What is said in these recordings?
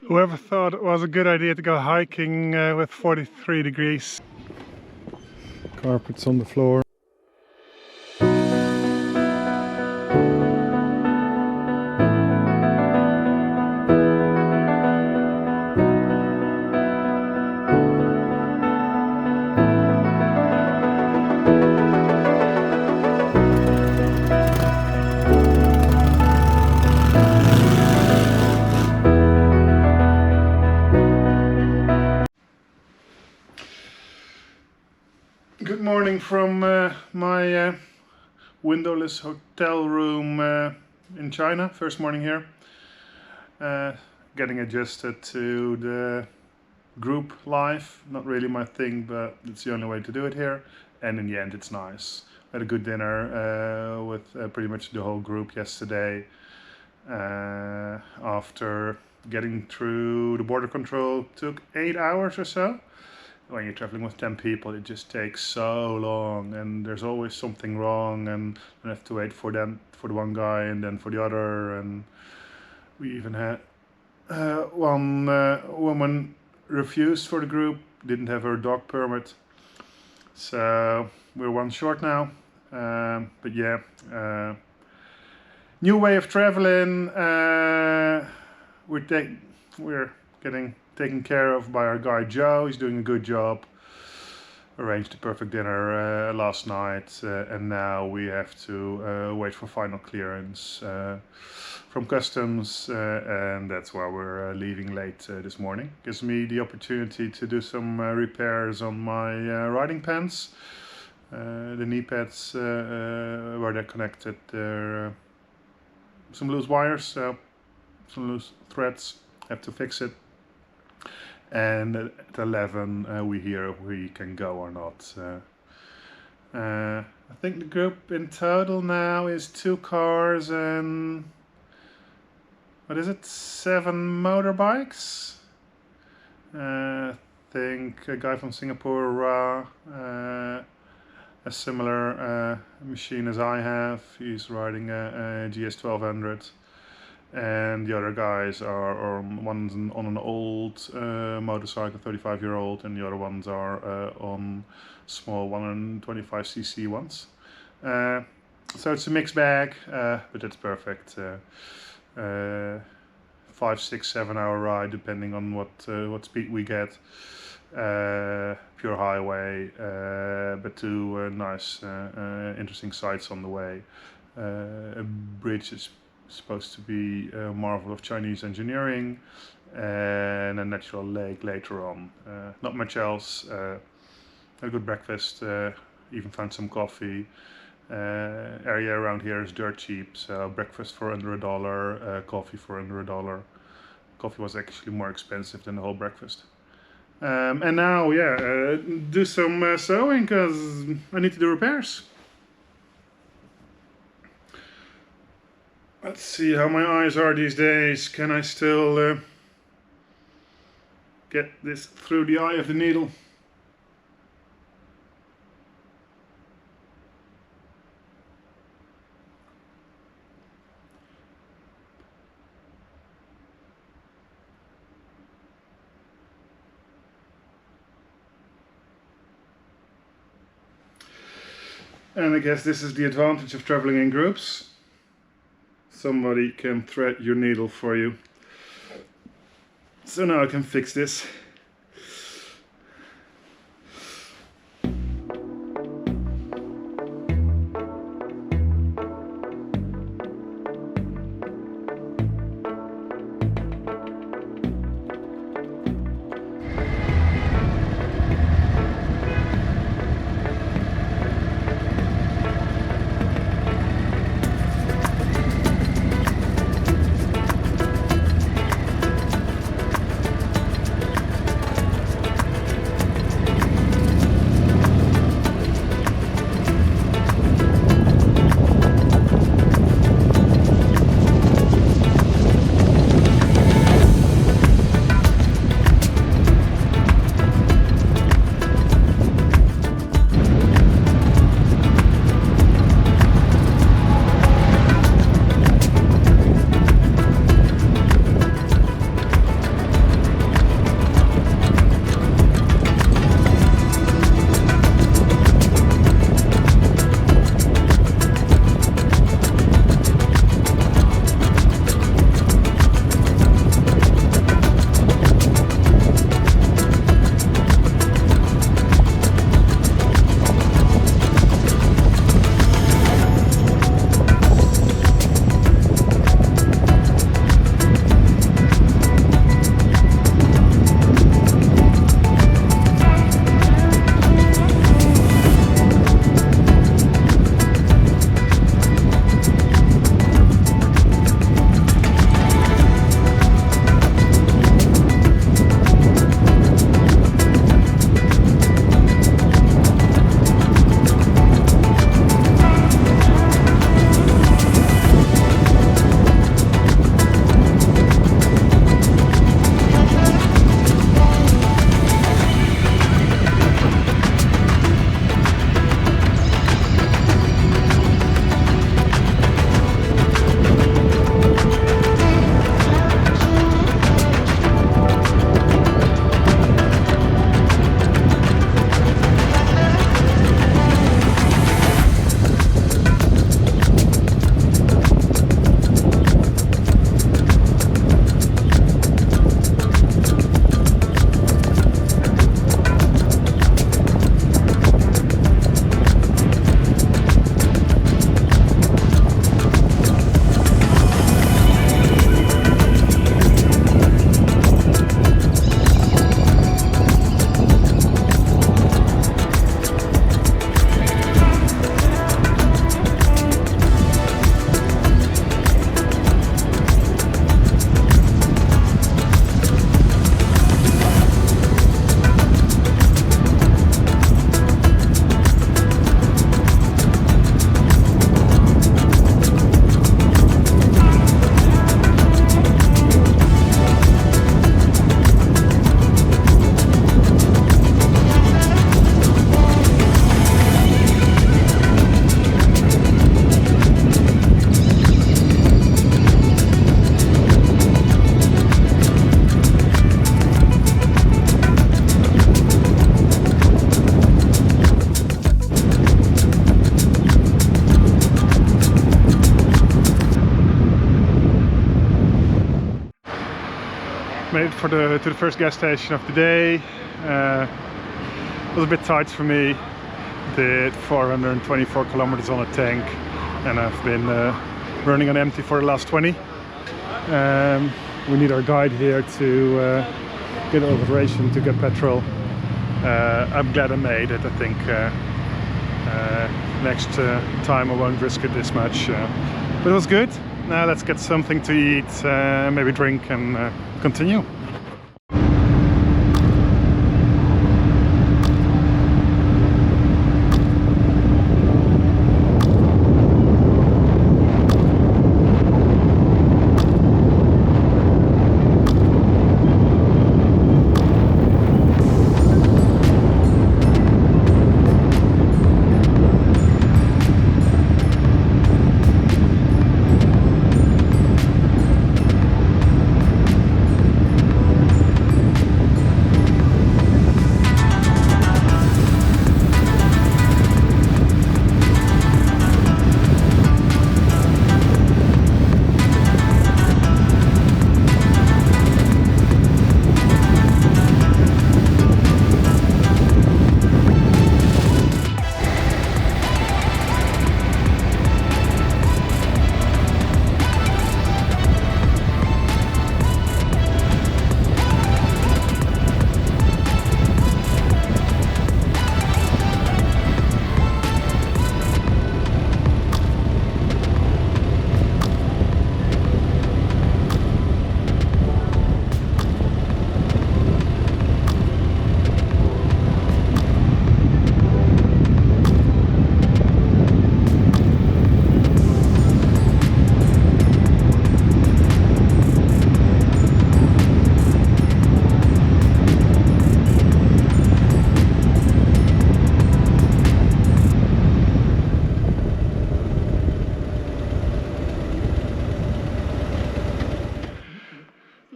Whoever thought it was a good idea to go hiking with 43 degrees. Carpets on the floor. Good morning from my windowless hotel room in China. First morning here. Getting adjusted to the group life. Not really my thing, but it's the only way to do it here. And in the end it's nice. Had a good dinner with pretty much the whole group yesterday. After getting through the border control, took 8 hours or so. When you're traveling with 10 people, it just takes so long, and there's always something wrong, and you have to wait for them, for the one guy, and then for the other. And we even had one woman refused for the group, didn't have her dog permit, so we're one short now. But yeah, new way of traveling. We're getting taken care of by our guy Joe. He's doing a good job. Arranged the perfect dinner last night, and now we have to wait for final clearance from customs, and that's why we're leaving late this morning. Gives me the opportunity to do some repairs on my riding pants. The knee pads where they're connected, there some loose wires, some loose threads. Have to fix it. And at 11 we hear if we can go or not. I think the group in total now is 2 cars and what is it, 7 motorbikes. I think a guy from Singapore, a similar machine as I have. He's riding a GS 1200. And the other guys are one's on an old motorcycle, 35-year-old, and the other ones are on small 125cc ones. So it's a mixed bag, but it's perfect. 5, 6, 7 hour ride, depending on what speed we get. Pure highway, but 2 nice, interesting sights on the way. A bridge is supposed to be a marvel of Chinese engineering, and a natural lake later on. Not much else. A good breakfast, even found some coffee. Area around here is dirt cheap, so breakfast for under $1, coffee for under $1. Coffee was actually more expensive than the whole breakfast. And now, yeah, do some sewing because I need to do repairs. Let's see how my eyes are these days. Can I still get this through the eye of the needle? And I guess this is the advantage of traveling in groups. Somebody can thread your needle for you. So now I can fix this. it to the first gas station of the day. It was a bit tight for me. Did 424 kilometers on a tank, and I've been running on empty for the last 20. We need our guide here to get over ration to get petrol. I'm glad I made it. I think next time I won't risk it this much. But it was good. Now let's get something to eat, maybe drink, and continue.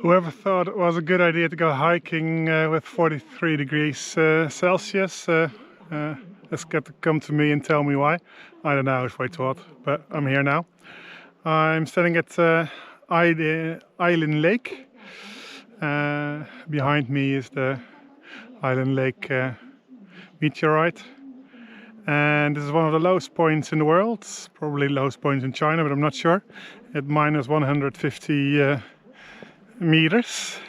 Whoever thought it was a good idea to go hiking with 43 degrees Celsius, has got to come to me and tell me why. I don't know, it's way too hot, but I'm here now. I'm standing at Island Lake. Behind me is the Island Lake meteorite. And this is one of the lowest points in the world, probably lowest point in China, but I'm not sure. At minus 150 meters,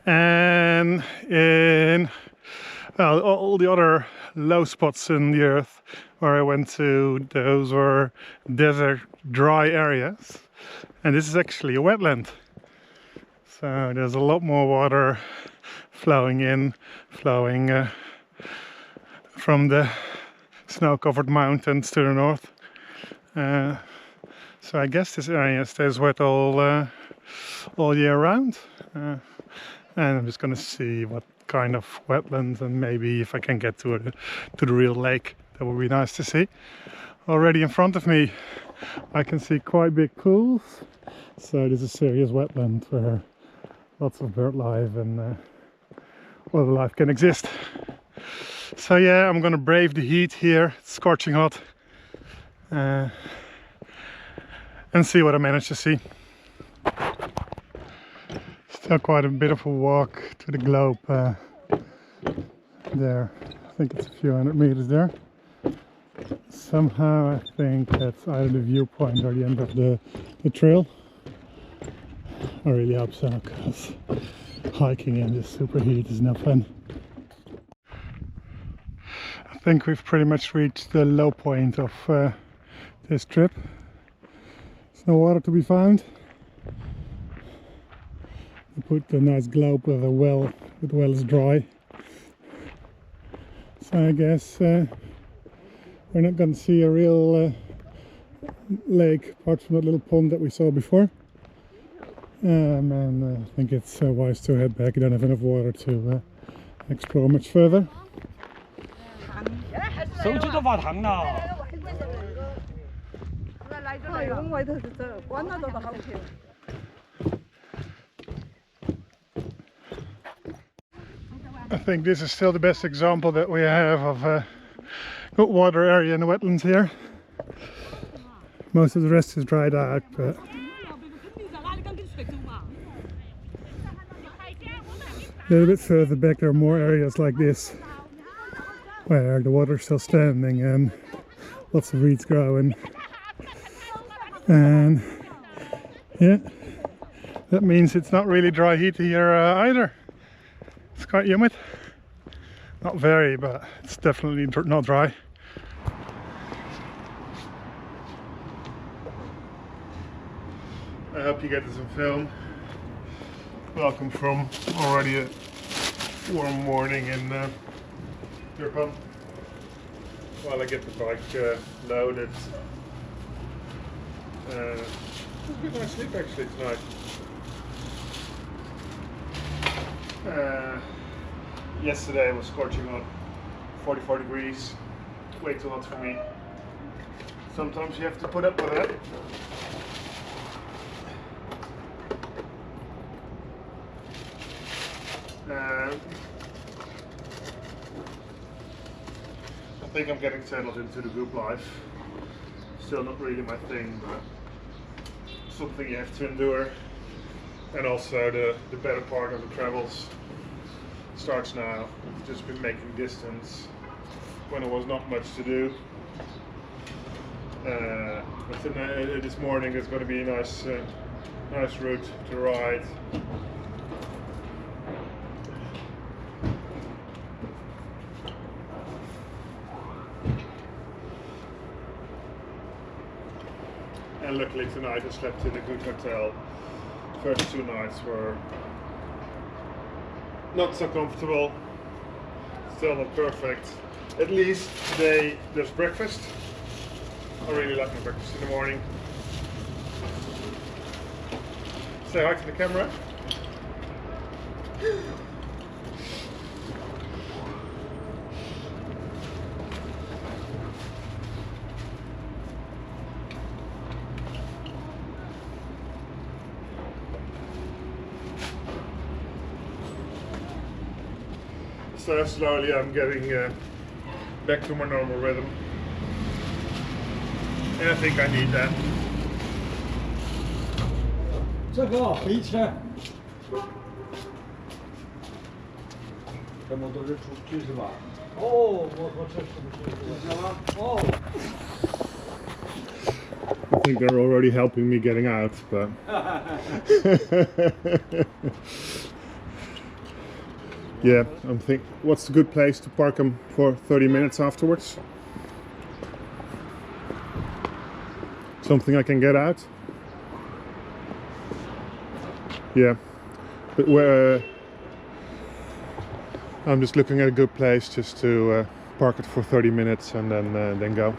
and in all the other low spots in the earth where I went to, those were desert dry areas, and this is actually a wetland. So there's a lot more water flowing from the snow-covered mountains to the north. So I guess this area stays wet all year round, and I'm just gonna see what kind of wetlands, and maybe if I can get to the real lake. That would be nice to see. Already in front of me I can see quite big pools, so this is a serious wetland where lots of bird life and wildlife can exist. So yeah, I'm gonna brave the heat here. It's scorching hot, and see what I manage to see. Still quite a bit of a walk to the globe there. I think it's a few hundred meters there. Somehow I think that's either the viewpoint or the end of the trail. I really hope so, because hiking in this super heat is no fun. I think we've pretty much reached the low point of this trip. There's no water to be found. I put a nice globe with a well, the well is dry. So I guess we're not going to see a real lake apart from that little pond that we saw before. And I think it's wise to head back. I don't have enough water to explore much further. I think this is still the best example that we have of a good water area in the wetlands here. Most of the rest is dried out, but A little bit further back there are more areas like this where the water's still standing and lots of weeds growing. And yeah, that means it's not really dry heat here either. It's quite humid. Not very, but it's definitely not dry. I hope you get some film. Welcome from already a warm morning in Turpan. While I get the bike loaded. It's a good night's sleep actually tonight. Yesterday was scorching hot, 44 degrees, way too hot for me. Sometimes you have to put up with that. I think I'm getting settled into the group life. Still not really my thing, but something you have to endure. And also the better part of the travels starts now. I've just been making distance when there was not much to do. But this morning there's going to be a nice route to ride. And luckily tonight I slept in a good hotel. First 2 nights were not so comfortable, still not perfect. At least today there's breakfast. I really like my breakfast in the morning. Say hi to the camera. So slowly I'm getting back to my normal rhythm. And I think I need that. 这个肥切，这么多人出去是吧？哦，我这是不是吗？哦。I think they're already helping me getting out, but yeah, I'm thinking, what's a good place to park them for 30 minutes afterwards? Something I can get out? Yeah, but where I'm just looking at a good place just to park it for 30 minutes and then go.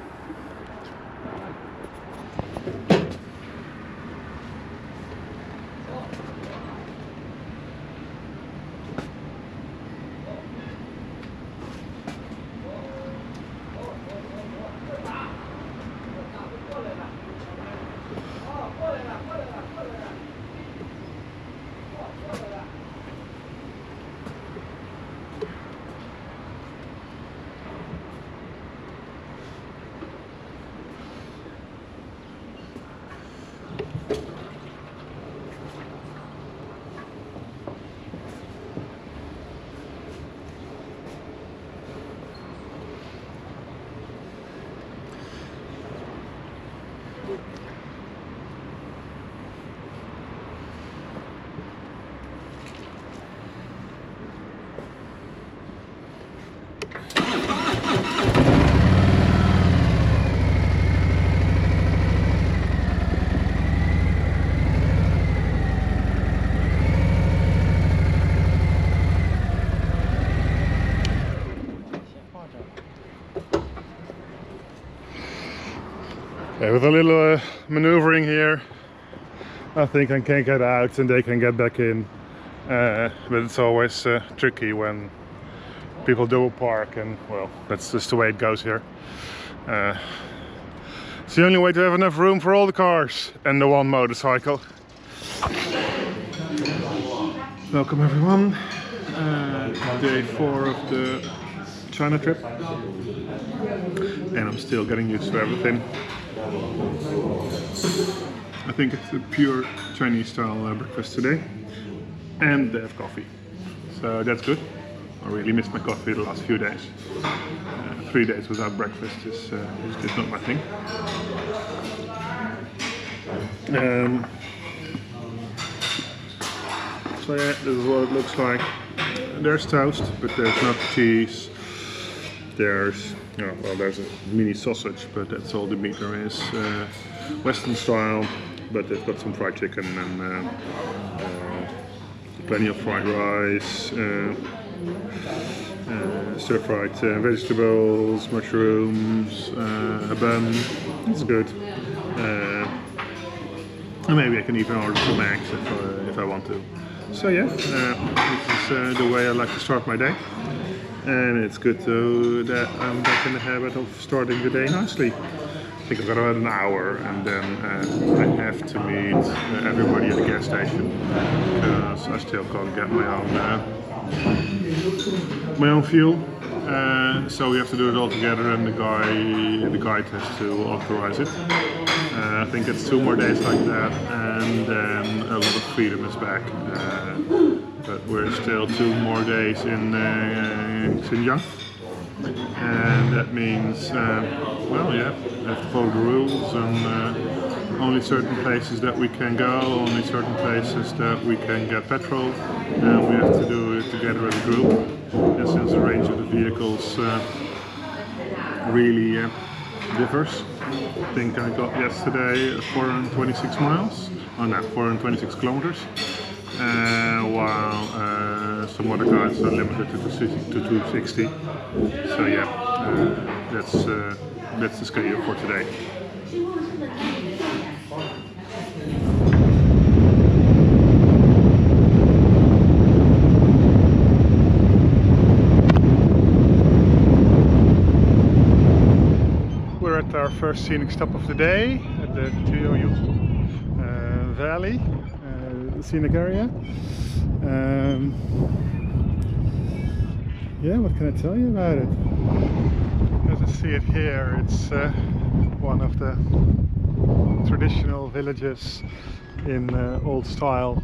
Okay, with a little maneuvering here, I think I can get out and they can get back in. But it's always tricky when people double park, and well, that's just the way it goes here. It's the only way to have enough room for all the cars and the one motorcycle. Welcome everyone. Day 4 of the China trip. And I'm still getting used to everything. I think it's a pure Chinese style breakfast today, and they have coffee, so that's good. I really missed my coffee the last few days. 3 days without breakfast is just not my thing. So yeah, this is what it looks like. There's toast, but there's not cheese. There's, well, there's a mini sausage, but that's all the meat there is. Western style, but they've got some fried chicken and plenty of fried rice, stir-fried vegetables, mushrooms, a bun. It's good. And maybe I can even order some eggs if I want to. So yeah, this is the way I like to start my day. And it's good that I'm back in the habit of starting the day nicely. I think I've got about an hour, and then I have to meet everybody at the gas station because I still can't get my own fuel. So we have to do it all together, and the guide has to authorize it. I think it's 2 more days like that, and then a lot of freedom is back. But we're still 2 more days in Xinjiang, and that means, well, yeah, we have to follow the rules, and only certain places that we can go, only certain places that we can get petrol, and we have to do it together as a group. And since the range of the vehicles really differs, I think I got yesterday 426 miles, oh no, 426 kilometers. While some other cars are limited to 260. So yeah, that's the schedule for today. We're at our first scenic stop of the day at the Uygur Valley. Scenic area. Yeah, what can I tell you about it? As I see it here, it's one of the traditional villages in old style,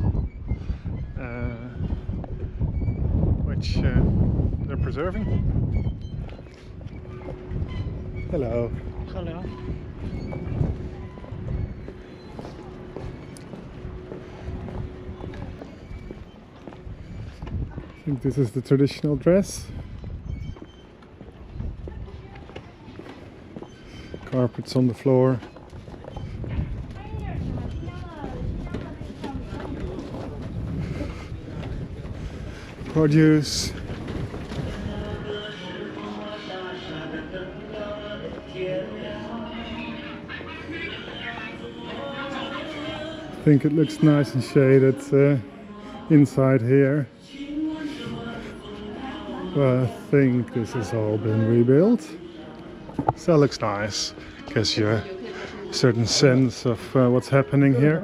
which they're preserving. Hello. Hello. I think this is the traditional dress. Carpets on the floor. Produce. I think it looks nice and shaded inside here. But I think this has all been rebuilt. So it looks nice. Gives you a certain sense of what's happening here.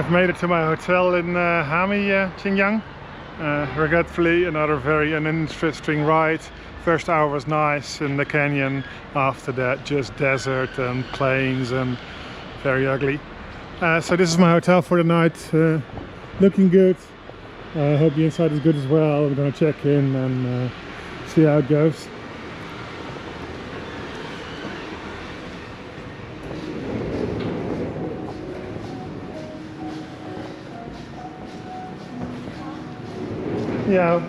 I've made it to my hotel in Hami, Xinjiang. Regretfully, another very uninteresting ride. First hour was nice in the canyon. After that, just desert and plains and very ugly. So this is my hotel for the night. Looking good. I hope the inside is good as well. I'm gonna check in and see how it goes. Yeah.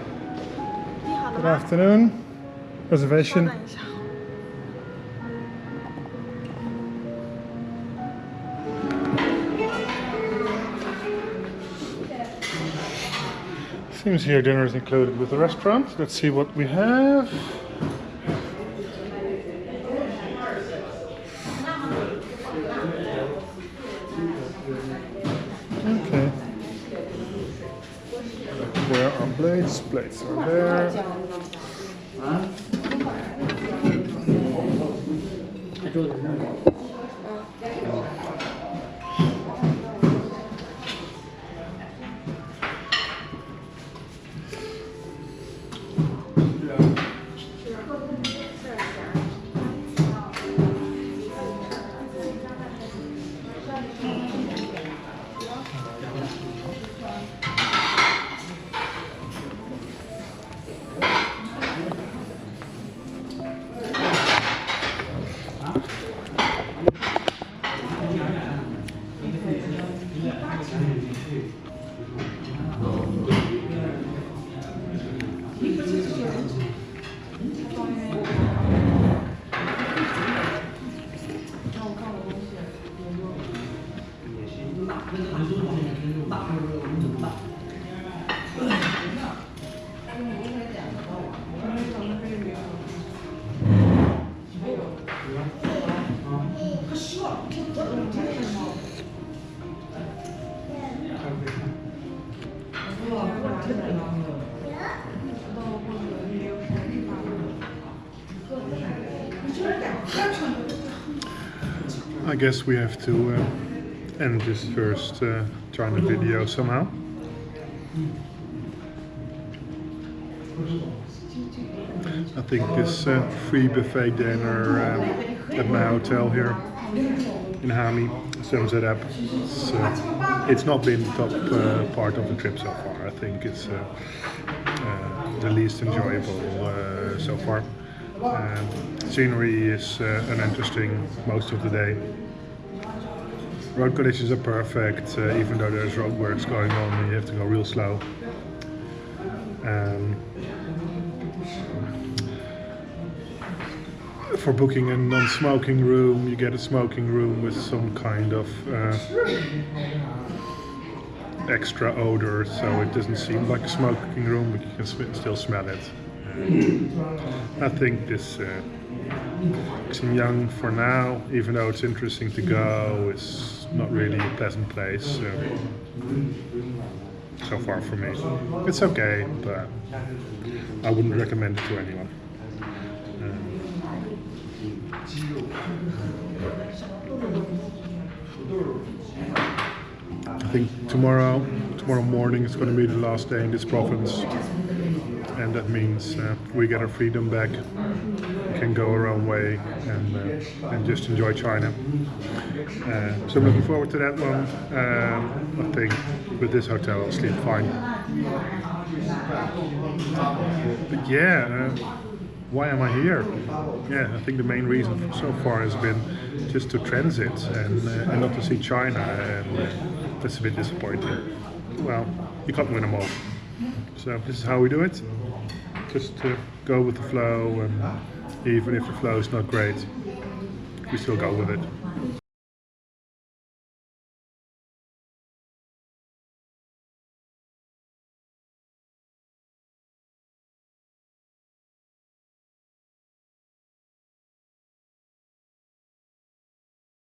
Good afternoon. Reservation. Seems here dinner is included with the restaurant. Let's see what we have. Okay. There are plates. Plates are there. I guess we have to end this first China video somehow. I think this free buffet dinner at my hotel here in Hami sums it up. It's not been the top part of the trip so far. I think it's the least enjoyable so far. Scenery is uninteresting most of the day. Road conditions are perfect, even though there's roadworks going on and you have to go real slow. For booking a non-smoking room, you get a smoking room with some kind of extra odor, so it doesn't seem like a smoking room, but you can still smell it. I think this Xinjiang for now, even though it's interesting to go, is not really a pleasant place so far for me. It's okay, but I wouldn't recommend it to anyone. I think tomorrow morning is going to be the last day in this province, and that means we get our freedom back. We can go our own way and just enjoy China. So I'm looking forward to that one. I think with this hotel I'll sleep fine. But yeah, why am I here? Yeah, I think the main reason so far has been just to transit and not to see China, and that's a bit disappointing. Well, you can't win them all. So this is how we do it. Just go with the flow, and even if the flow is not great, we still go with it.